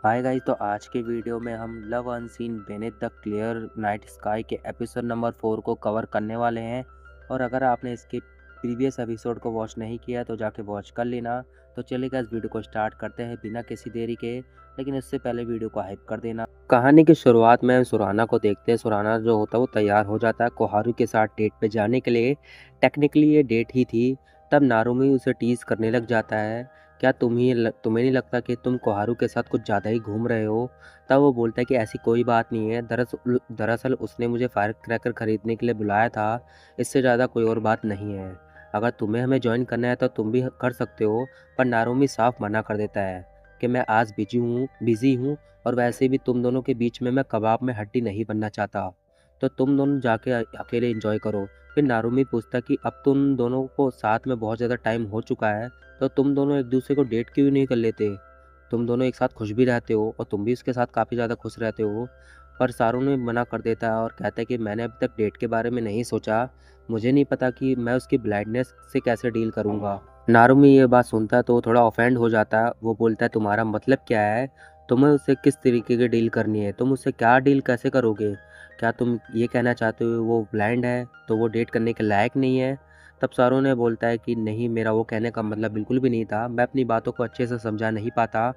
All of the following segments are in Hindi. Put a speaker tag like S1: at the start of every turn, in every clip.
S1: हाय गाइस, तो आज के वीडियो में हम love unseen beneath the clear night sky के एपिसोड नंबर 4 को कवर करने वाले हैं। और अगर आपने इसके प्रीवियस एपिसोड को वॉच नहीं किया तो जाके वॉच कर लेना। तो चलिए इस वीडियो को स्टार्ट करते हैं बिना किसी देरी के, लेकिन इससे पहले वीडियो को हाइप कर देना। कहानी की शुरुआत में हम सुराना को देखते हैं। सुराना जो होता है वो तैयार हो जाता है कोहारू के साथ डेट पे जाने के लिए। टेक्निकली ये डेट ही थी। तब नारुमी उसे टीज करने लग जाता है, क्या तुम्हें नहीं लगता कि तुम कोहारू के साथ कुछ ज़्यादा ही घूम रहे हो? तब वो बोलता है कि ऐसी कोई बात नहीं है, दरअसल उसने मुझे फायर क्रैकर खरीदने के लिए बुलाया था, इससे ज़्यादा कोई और बात नहीं है। अगर तुम्हें हमें ज्वाइन करना है तो तुम भी कर सकते हो। पर नारुमी साफ मना कर देता है कि मैं आज बिजी हूँ और वैसे भी तुम दोनों के बीच में मैं कबाब में हड्डी नहीं बनना चाहता। तो तुम दोनों जाके अकेले एंजॉय करो। फिर नारुमी पूछता कि अब तुम दोनों को साथ में बहुत ज़्यादा टाइम हो चुका है, तो तुम दोनों एक दूसरे को डेट क्यों नहीं कर लेते? तुम दोनों एक साथ खुश भी रहते हो और तुम भी उसके साथ काफ़ी ज़्यादा खुश रहते हो। पर सारू ने मना कर देता है और कहता है कि मैंने अभी तक डेट के बारे में नहीं सोचा। मुझे नहीं पता कि मैं उसकी ब्लाइंडनेस से कैसे डील करूँगा। नारुमी ये बात सुनता है तो वो थोड़ा ऑफेंड हो जाता है। वो बोलता है तुम्हारा मतलब क्या है? तुम्हें उससे किस तरीके की डील करनी है? तुम उससे क्या डील कैसे करोगे? क्या तुम ये कहना चाहते हो वो ब्लाइंड है तो वो डेट करने के लायक नहीं है? तब सारू ने बोलता है कि नहीं, मेरा वो कहने का मतलब बिल्कुल भी नहीं था। मैं अपनी बातों को अच्छे से समझा नहीं पाता।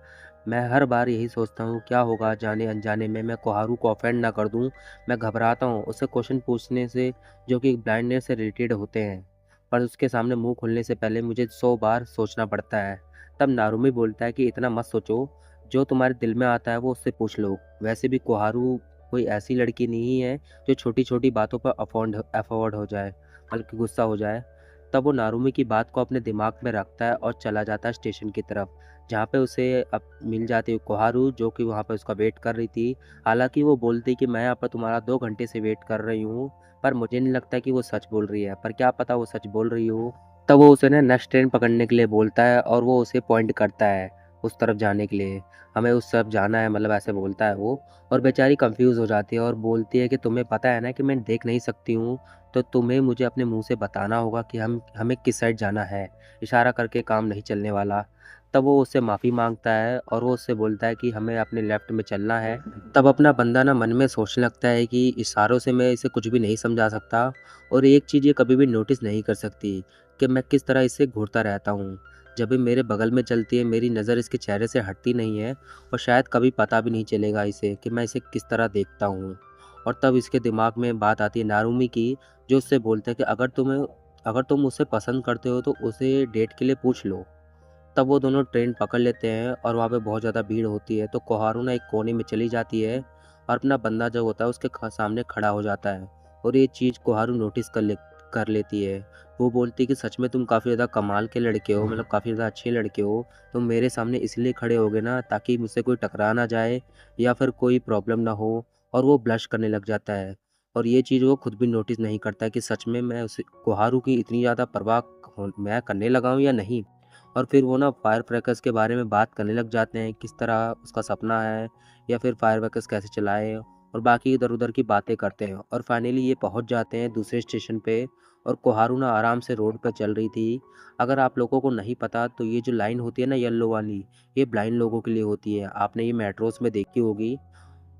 S1: मैं हर बार यही सोचता हूँ क्या होगा जाने अनजाने में मैं कोहारू को ऑफेंड ना कर दूँ। मैं घबराता हूँ उससे क्वेश्चन पूछने से जो कि ब्लाइंडनेस से रिलेटेड होते हैं। पर उसके सामने मुंह खोलने से पहले मुझे 100 बार सोचना पड़ता है। तब नारुमी बोलता है कि इतना मत सोचो, जो तुम्हारे दिल में आता है वो उससे पूछ लो। वैसे भी कोहारू कोई ऐसी लड़की नहीं है जो छोटी छोटी बातों पर अफॉर्ड हो जाए, बल्कि गुस्सा हो जाए। तब वो नारुमी की बात को अपने दिमाग में रखता है और चला जाता है स्टेशन की तरफ, जहाँ पे उसे अब मिल जाती है कोहारू, जो कि वहाँ पे उसका वेट कर रही थी। हालांकि वो बोलती कि मैं यहाँ पर तुम्हारा 2 घंटे से वेट कर रही हूँ, पर मुझे नहीं लगता कि वो सच बोल रही है। पर क्या पता वो सच बोल रही हो। तब वो उसे ना नेक्स्ट ट्रेन पकड़ने के लिए बोलता है और वो उसे पॉइंट करता है उस तरफ जाने के लिए। हमें उस तरफ जाना है, मतलब ऐसे बोलता है वो। और बेचारी कंफ्यूज हो जाती है और बोलती है कि तुम्हें पता है ना कि मैं देख नहीं सकती हूँ, तो तुम्हें मुझे अपने मुंह से बताना होगा कि हमें किस साइड जाना है। इशारा करके काम नहीं चलने वाला। तब वो उससे माफ़ी मांगता है और वो उससे बोलता है कि हमें अपने लेफ्ट में चलना है। तब अपना बंदा ना मन में सोचने लगता है कि इशारों से मैं इसे कुछ भी नहीं समझा सकता, और एक चीज़ ये कभी भी नोटिस नहीं कर सकती कि मैं किस तरह इसे घूरता रहता हूँ। जब भी मेरे बगल में चलती है मेरी नज़र इसके चेहरे से हटती नहीं है, और शायद कभी पता भी नहीं चलेगा इसे कि मैं इसे किस तरह देखता हूँ। और तब इसके दिमाग में बात आती है नारुमी की, जो उससे बोलता है कि अगर तुम उसे पसंद करते हो तो उसे डेट के लिए पूछ लो। तब वो दोनों ट्रेन पकड़ लेते हैं और वहाँ पे बहुत ज़्यादा भीड़ होती है, तो कोहारू ना एक कोने में चली जाती है और अपना बंदा जो होता है उसके सामने खड़ा हो जाता है। और ये चीज़ कोहारू नोटिस कर लेती है। वो बोलती है कि सच में तुम काफ़ी ज़्यादा कमाल के लड़के हो, मतलब काफ़ी ज़्यादा अच्छे लड़के हो। तुम मेरे सामने इसलिए खड़े होगे ना ताकि मुझसे कोई टकरा ना जाए या फिर कोई प्रॉब्लम ना हो। और वो ब्लश करने लग जाता है। और ये चीज़ वो खुद भी नोटिस नहीं करता है कि सच में मैं उसे कोहारू की इतनी ज़्यादा परवाह मैं करने लगा हूँ या नहीं। और फिर वो ना फायर क्रैकर्स के बारे में बात करने लग जाते हैं, किस तरह उसका सपना है या फिर फायर क्रैकर्स कैसे चलाए, और बाकी इधर उधर की बातें करते हैं। और फाइनली ये पहुंच जाते हैं दूसरे स्टेशन पे। और कोहारू ना आराम से रोड पर चल रही थी। अगर आप लोगों को नहीं पता तो ये जो लाइन होती है ना येलो वाली, ये ब्लाइंड लोगों के लिए होती है। आपने ये मेट्रोस में देखी होगी।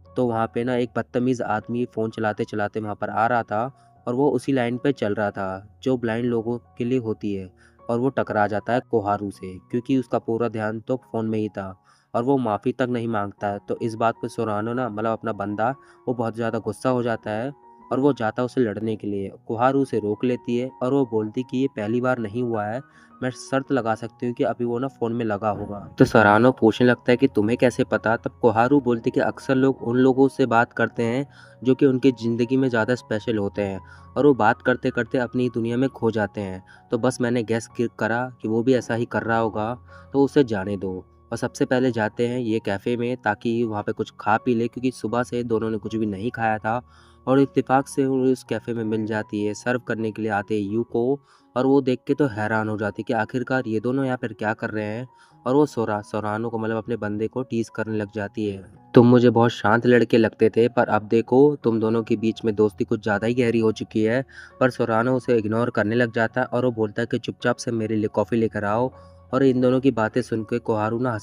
S1: तो वहाँ पे ना एक बदतमीज़ आदमी फ़ोन चलाते चलाते वहाँ पर आ रहा था, और वो उसी लाइन पे चल रहा था जो ब्लाइंड लोगों के लिए होती है। और वो टकरा जाता है कोहारू से, क्योंकि उसका पूरा ध्यान तो फ़ोन में ही था। और वो माफ़ी तक नहीं मांगता है। तो इस बात पे सोरानो ना, मतलब अपना बंदा, वो बहुत ज़्यादा गुस्सा हो जाता है और वो जाता है उसे लड़ने के लिए। कोहारू उसे रोक लेती है और वो बोलती कि ये पहली बार नहीं हुआ है, मैं शर्त लगा सकती हूँ कि अभी वो ना फ़ोन में लगा होगा। तो सरानो पूछने लगता है कि तुम्हें कैसे पता? तब कोहारू बोलती कि अक्सर लोग उन लोगों से बात करते हैं जो कि उनकी ज़िंदगी में ज़्यादा स्पेशल होते हैं, और वो बात करते करते अपनी दुनिया में खो जाते हैं। तो बस मैंने करा कि वो भी ऐसा ही कर रहा होगा, तो उसे जाने दो। और सबसे पहले जाते हैं ये कैफ़े में ताकि वहाँ पे कुछ खा पी ले, क्योंकि सुबह से दोनों ने कुछ भी नहीं खाया था। और इत्तेफाक से उन्हें उस कैफ़े में मिल जाती है। सर्व करने के लिए आते हैं यूको, और वो देख के तो हैरान हो जाती है कि आखिरकार ये दोनों यहाँ पर क्या कर रहे हैं। और वो सोरानो को, मतलब अपने बंदे को टीज़ करने लग जाती है। तुम मुझे बहुत शांत लड़के लगते थे, पर अब देखो तुम दोनों के बीच में दोस्ती कुछ ज़्यादा ही गहरी हो चुकी है। पर सोरानो उसे इग्नोर करने लग जाता है और वो बोलता है कि चुपचाप से मेरे लिए कॉफ़ी लेकर आओ। और इन दोनों की बातें सुन के कोहारू ना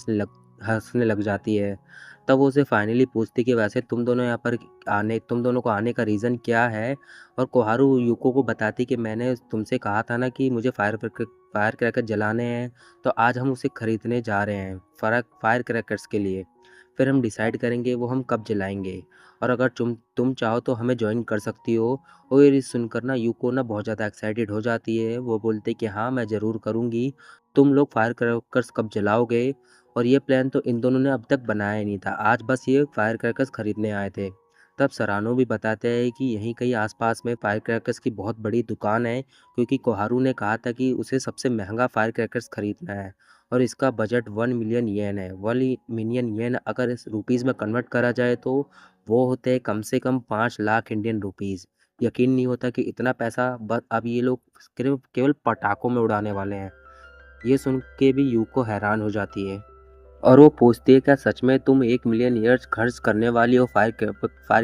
S1: हँसने लग जाती है। तब वो उसे फाइनली पूछती कि वैसे तुम दोनों को आने का रीज़न क्या है? और कोहारू यूको को बताती कि मैंने तुमसे कहा था ना कि मुझे फायर क्रैकर जलाने हैं, तो आज हम उसे खरीदने जा रहे हैं, फायर क्रैकर्स के लिए। फिर हम डिसाइड करेंगे वो हम कब जलाएँगे, और अगर तुम चाहो तो हमें जॉइन कर सकती हो। और ये सुनकर ना यूको ना बहुत ज़्यादा एक्साइटेड हो जाती है। वो बोलती है कि हाँ, मैं ज़रूर करूँगी। तुम लोग फायर क्रैकर्स कब जलाओगे? और ये प्लान तो इन दोनों ने अब तक बनाया ही नहीं था, आज बस ये फायर क्रैकर्स खरीदने आए थे। तब सरानो भी बताते हैं कि यहीं कहीं आसपास में फायर क्रैकर्स की बहुत बड़ी दुकान है, क्योंकि कोहारू ने कहा था कि उसे सबसे महंगा फायर क्रैकर्स खरीदना है और इसका बजट 1 मिलियन येन है। 1 मिलियन येन अगर इस रुपीज़ में कन्वर्ट करा जाए तो वो होते हैं कम से कम 5 लाख इंडियन रुपीज़। यकीन नहीं होता कि इतना पैसा बस अब ये लोग केवल केवल पटाखों में उड़ाने वाले हैं। ये सुन के भी यूको हैरान हो जाती है और वो पूछती है, क्या सच में तुम 1 मिलियन ईयर्स खर्च करने वाली हो फायर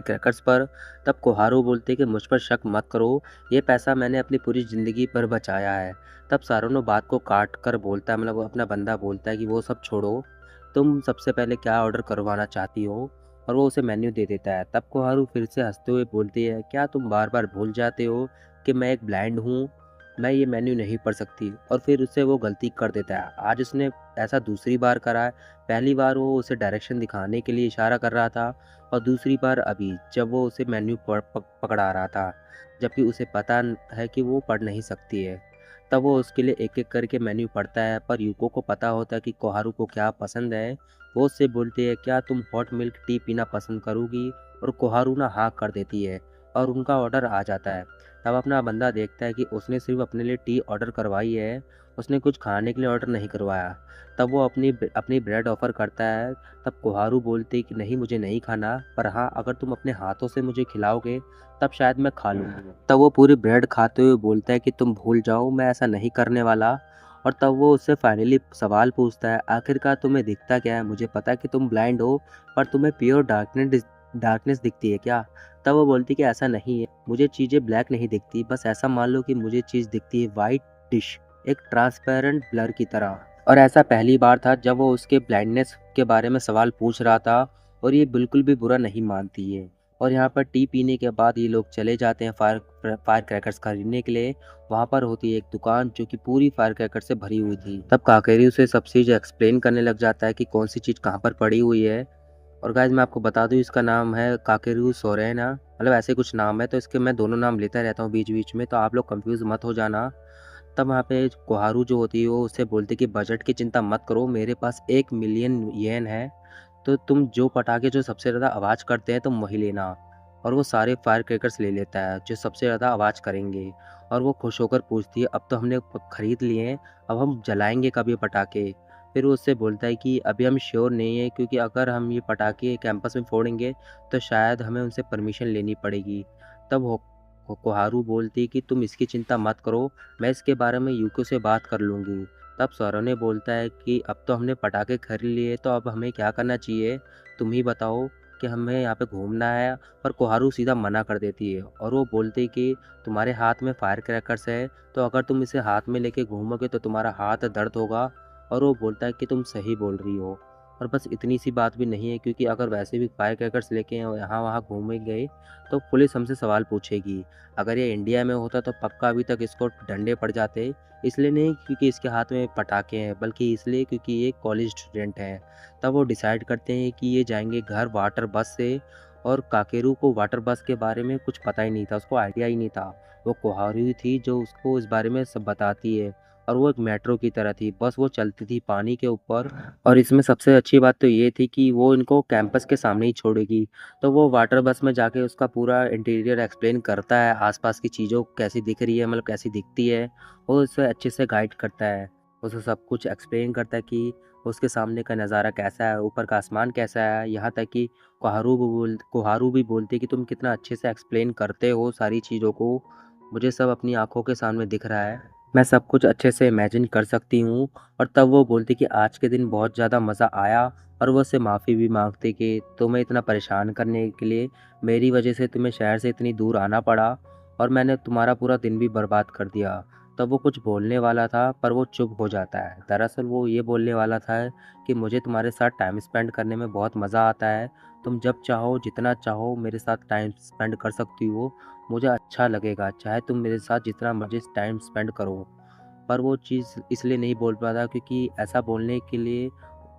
S1: क्रैकर्स पर? तब कोहारू बोलते कि मुझ पर शक मत करो, ये पैसा मैंने अपनी पूरी ज़िंदगी पर बचाया है। तब सारोनो बात को काट कर बोलता है, मतलब वो अपना बंदा बोलता है कि वो सब छोड़ो, तुम सबसे पहले क्या ऑर्डर करवाना चाहती हो? और वो उसे मेन्यू दे देता है। तब कोहारू फिर से हंसते हुए बोलती है, क्या तुम बार बार भूल जाते हो कि मैं एक ब्लाइंड हूँ, मैं ये मेन्यू नहीं पढ़ सकती। और फिर उससे वो गलती कर देता है। आज उसने ऐसा दूसरी बार करा है। पहली बार वो उसे डायरेक्शन दिखाने के लिए इशारा कर रहा था और दूसरी बार अभी जब वो उसे मेन्यू पकड़ा रहा था, जबकि उसे पता है कि वो पढ़ नहीं सकती है। तब वो उसके लिए एक एक करके मेन्यू पढ़ता है, पर यूको को पता होता है कि कोहारू को क्या पसंद है। वो उससे बोलती है, क्या तुम हॉट मिल्क टी पीना पसंद करोगी? और कोहारू ना हाँ कर देती है और उनका ऑर्डर आ जाता है। तब अपना बंदा देखता है कि उसने सिर्फ अपने लिए टी ऑर्डर करवाई है, उसने कुछ खाने के लिए ऑर्डर नहीं करवाया। तब वो अपनी ब्रेड ऑफ़र करता है। तब कोहारू बोलती है कि नहीं, मुझे नहीं खाना, पर हाँ, अगर तुम अपने हाथों से मुझे खिलाओगे तब शायद मैं खा लूँगी। तब वो पूरी ब्रेड खाते हुए बोलता है कि तुम भूल जाओ, मैं ऐसा नहीं करने वाला। और तब वो उससे फाइनली सवाल पूछता है, आखिरकार तुम्हें दिखता क्या है? मुझे पता है कि तुम ब्लाइंड हो, पर तुम्हें प्योर डार्कनेस दिखती है क्या? तब वो बोलती है कि ऐसा नहीं है, मुझे चीज़ें ब्लैक नहीं दिखती, बस ऐसा मान लो कि मुझे चीज़ दिखती है वाइट डिश, एक ट्रांसपेरेंट ब्लर की तरह। और ऐसा पहली बार था जब वो उसके ब्लाइंडनेस के बारे में सवाल पूछ रहा था और ये बिल्कुल भी बुरा नहीं मानती है। और यहाँ पर टी पीने के बाद ये लोग चले जाते हैं फायर क्रैकर्स खरीदने के लिए। वहाँ पर होती है एक दुकान जो कि पूरी फायर क्रैकर से भरी हुई थी। तब काकेरी उसे सब चीज़ एक्सप्लेन करने लग जाता है कि कौन सी चीज़ कहाँ पर पड़ी हुई है। और गाइस मैं आपको बता दूँ, इसका नाम है काकेरू सोरेना, मतलब ऐसे कुछ नाम है, तो इसके मैं दोनों नाम लेता रहता हूँ बीच-बीच में, तो आप लोग कंफ्यूज मत हो जाना। तब वहाँ पे कोहारू जो होती है वो उससे बोलती है कि बजट की चिंता मत करो, मेरे पास 1 मिलियन येन है, तो तुम जो पटाखे जो सबसे ज़्यादा आवाज़ करते हैं तुम वही लेना। और वो सारे फायर क्रैकर्स ले लेता है जो सबसे ज़्यादा आवाज़ करेंगे। और वो खुश होकर पूछती है, अब तो हमने खरीद लिए हैं, अब हम जलाएंगे कब ये पटाखे? फिर वो उससे बोलता है कि अभी हम श्योर नहीं है, क्योंकि अगर हम ये पटाखे कैंपस में फोड़ेंगे तो शायद हमें उनसे परमिशन लेनी पड़ेगी। तब कोहारू बोलती है कि तुम इसकी चिंता मत करो, मैं इसके बारे में यूको से बात कर लूँगी। तब सौरव बोलता है कि अब तो हमने पटाखे खरीद लिए, तो अब हमें क्या करना चाहिए? तुम ही बताओ कि हमें यहाँ पे घूमना है। पर कोहारू सीधा मना कर देती है और वो बोलती है कि तुम्हारे हाथ में फायर क्रैकर्स है, तो अगर तुम इसे हाथ में लेके घूमोगे तो तुम्हारा हाथ दर्द होगा। और वो बोलता है कि तुम सही बोल रही हो। और बस इतनी सी बात भी नहीं है, क्योंकि अगर वैसे भी फायर क्रैकर्स लेके यहाँ वहाँ घूमेंगे तो पुलिस हमसे सवाल पूछेगी। अगर ये इंडिया में होता तो पक्का अभी तक इसको डंडे पड़ जाते। इसलिए नहीं क्योंकि इसके हाथ में पटाखे हैं, बल्कि इसलिए क्योंकि ये कॉलेज स्टूडेंट है। तब वो डिसाइड करते हैं कि ये जाएंगे घर वाटर बस से। और काकेरू को वाटर बस के बारे में कुछ पता ही नहीं था, उसको आइडिया ही नहीं था। वो कोहारू ही थी जो उसको इस बारे में सब बताती है। और वो एक मेट्रो की तरह थी, बस वो चलती थी पानी के ऊपर। और इसमें सबसे अच्छी बात तो ये थी कि वो इनको कैंपस के सामने ही छोड़ेगी। तो वो वाटर बस में जाके उसका पूरा इंटीरियर एक्सप्लेन करता है, आसपास की चीज़ों कैसी दिख रही है, मतलब कैसी दिखती है। वो उसे अच्छे से गाइड करता है, उसे सब कुछ एक्सप्लेन करता है कि उसके सामने का नज़ारा कैसा है, ऊपर का आसमान कैसा है। यहाँ तक कि कोहारू भी बोलती है कि तुम कितना अच्छे से एक्सप्लेन करते हो सारी चीज़ों को, मुझे सब अपनी आंखों के सामने दिख रहा है, मैं सब कुछ अच्छे से इमेजिन कर सकती हूँ। और तब वो बोलती कि आज के दिन बहुत ज़्यादा मज़ा आया। और वो उससे माफ़ी भी माँगती कि तुम्हें इतना परेशान करने के लिए मेरी वजह से तुम्हें शहर से इतनी दूर आना पड़ा और मैंने तुम्हारा पूरा दिन भी बर्बाद कर दिया। तब वो कुछ बोलने वाला था पर वो चुप हो जाता है। दरअसल वो ये बोलने वाला था कि मुझे तुम्हारे साथ टाइम स्पेंड करने में बहुत मज़ा आता है। तुम जब चाहो जितना चाहो मेरे साथ टाइम स्पेंड कर सकती हो। मुझे अच्छा लगेगा, चाहे तुम मेरे साथ जितना मर्ज़ी टाइम स्पेंड करो। पर वो चीज़ इसलिए नहीं बोल पाता क्योंकि ऐसा बोलने के लिए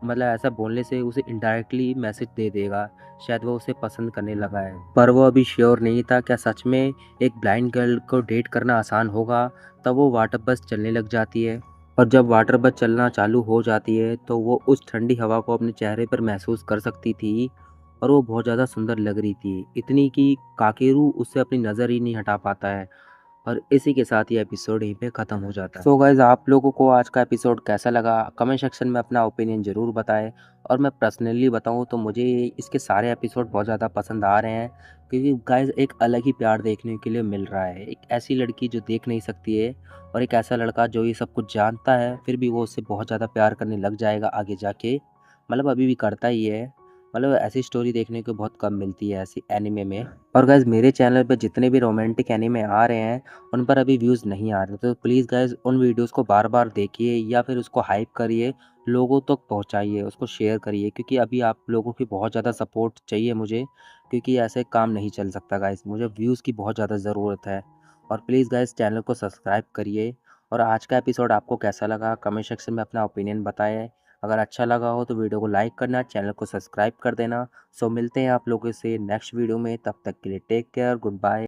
S1: मतलब ऐसा बोलने से उसे इनडायरेक्टली मैसेज दे देगा, शायद वो उसे पसंद करने लगा है। पर वो अभी श्योर नहीं था क्या सच में एक ब्लाइंड गर्ल को डेट करना आसान होगा। तब वो वाटर बस चलने लग जाती है और जब वाटर बस चलना चालू हो जाती है तो वो उस ठंडी हवा को अपने चेहरे पर महसूस कर सकती थी और वो बहुत ज़्यादा सुंदर लग रही थी, इतनी कि काकेरू उससे अपनी नज़र ही नहीं हटा पाता है। और इसी के साथ ये एपिसोड यहीं पे ख़त्म हो जाता है। सो गाइज़, आप लोगों को आज का एपिसोड कैसा लगा कमेंट सेक्शन में अपना ओपिनियन ज़रूर बताएं। और मैं पर्सनली बताऊं तो मुझे इसके सारे एपिसोड बहुत ज़्यादा पसंद आ रहे हैं क्योंकि गाइज़ एक अलग ही प्यार देखने के लिए मिल रहा है। एक ऐसी लड़की जो देख नहीं सकती है और एक ऐसा लड़का जो ये सब कुछ जानता है फिर भी वो उससे बहुत ज़्यादा प्यार करने लग जाएगा आगे जाके, मतलब अभी भी करता ही है। मतलब ऐसी स्टोरी देखने को बहुत कम मिलती है ऐसी एनिमे में। और गाइज़ मेरे चैनल पे जितने भी रोमांटिक एनिमे आ रहे हैं उन पर अभी व्यूज़ नहीं आ रहे, तो प्लीज़ गाइज़ उन वीडियोज़ को बार-बार देखिए या फिर उसको हाइप करिए, लोगों तक पहुँचाइए, उसको शेयर करिए क्योंकि अभी आप लोगों की बहुत ज़्यादा सपोर्ट चाहिए मुझे, क्योंकि ऐसे काम नहीं चल सकता गाइज़, मुझे व्यूज़ की बहुत ज़्यादा ज़रूरत है। और प्लीज़ गाइज़ चैनल को सब्सक्राइब करिए। और आज का एपिसोड आपको कैसा लगा कमेंट सेक्शन में अपना ओपिनियन बताएँ। अगर अच्छा लगा हो तो वीडियो को लाइक करना, चैनल को सब्सक्राइब कर देना। सो मिलते हैं आप लोगों से नेक्स्ट वीडियो में, तब तक के लिए टेक केयर, गुड बाय।